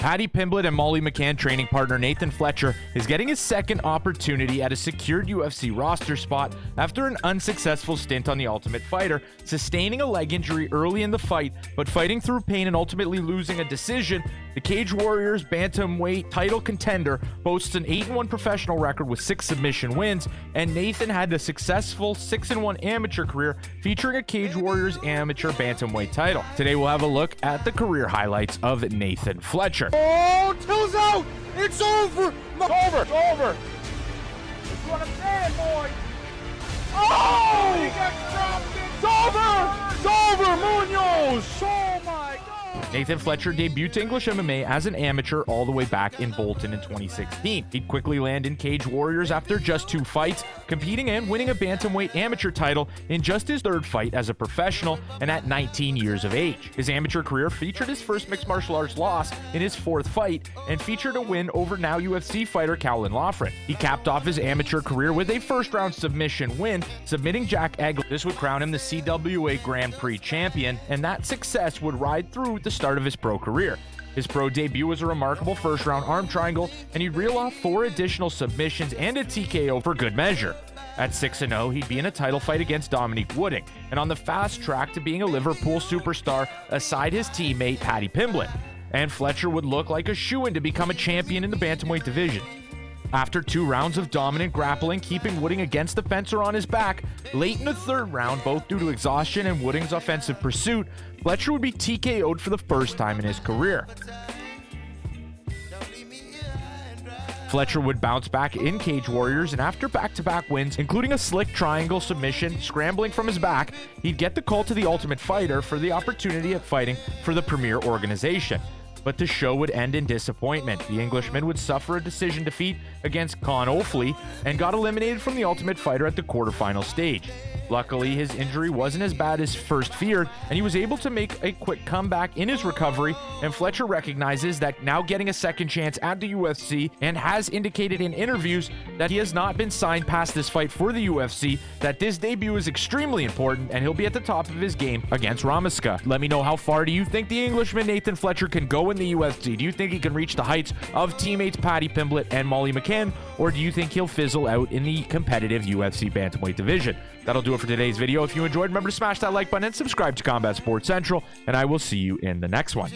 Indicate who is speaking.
Speaker 1: Paddy Pimblett and Molly McCann training partner Nathan Fletcher is getting his second opportunity at a secured UFC roster spot after an unsuccessful stint on The Ultimate Fighter, sustaining a leg injury early in the fight, but fighting through pain and ultimately losing a decision. The Cage Warriors bantamweight title contender boasts an 8-1 professional record with 6 submission wins, and Nathan had a successful 6-1 amateur career featuring a Cage Warriors amateur bantamweight title. Today we'll have a look at the career highlights of Nathan Fletcher.
Speaker 2: Oh, Till's out! It's over!
Speaker 1: It's over!
Speaker 2: That's what I'm saying, boy! Oh! He got dropped! It's over! Munoz! Oh my God!
Speaker 1: Nathan Fletcher debuted to English MMA as an amateur all the way back in Bolton in 2016. He'd quickly land in Cage Warriors after just 2 fights, competing and winning a bantamweight amateur title in just his 3rd fight as a professional and at 19 years of age. His amateur career featured his first mixed martial arts loss in his 4th fight and featured a win over now UFC fighter Cowlin Loughran. He capped off his amateur career with a first-round submission win, submitting Jack Egler. This would crown him the CWA Grand Prix champion, and that success would ride through the start of his pro career. His pro debut was a remarkable first-round arm triangle, and he'd reel off 4 additional submissions and a TKO for good measure. At 6-0, he'd be in a title fight against Dominique Wooding, and on the fast track to being a Liverpool superstar aside his teammate Paddy Pimblett. And Fletcher would look like a shoo-in to become a champion in the bantamweight division. After 2 rounds of dominant grappling, keeping Wooding against the fence or on his back, late in the 3rd round, both due to exhaustion and Wooding's offensive pursuit, Fletcher would be TKO'd for the first time in his career. Fletcher would bounce back in Cage Warriors, and after back-to-back wins, including a slick triangle submission scrambling from his back, he'd get the call to The Ultimate Fighter for the opportunity at fighting for the premier organization. But the show would end in disappointment. The Englishman would suffer a decision defeat against Con O'Fley and got eliminated from The Ultimate Fighter at the quarterfinal stage. Luckily, his injury wasn't as bad as first feared, and he was able to make a quick comeback in his recovery, and Fletcher recognizes that now getting a second chance at the UFC, and has indicated in interviews that he has not been signed past this fight for the UFC, that this debut is extremely important, and he'll be at the top of his game against Ramaska. Let me know, how far do you think the Englishman Nathan Fletcher can go in the UFC? Do you think he can reach the heights of teammates Paddy Pimblett and Molly McCann, or do you think he'll fizzle out in the competitive UFC bantamweight division? That'll do it for today's video. If you enjoyed, remember to smash that like button and subscribe to Combat Sports Central, and I will see you in the next one.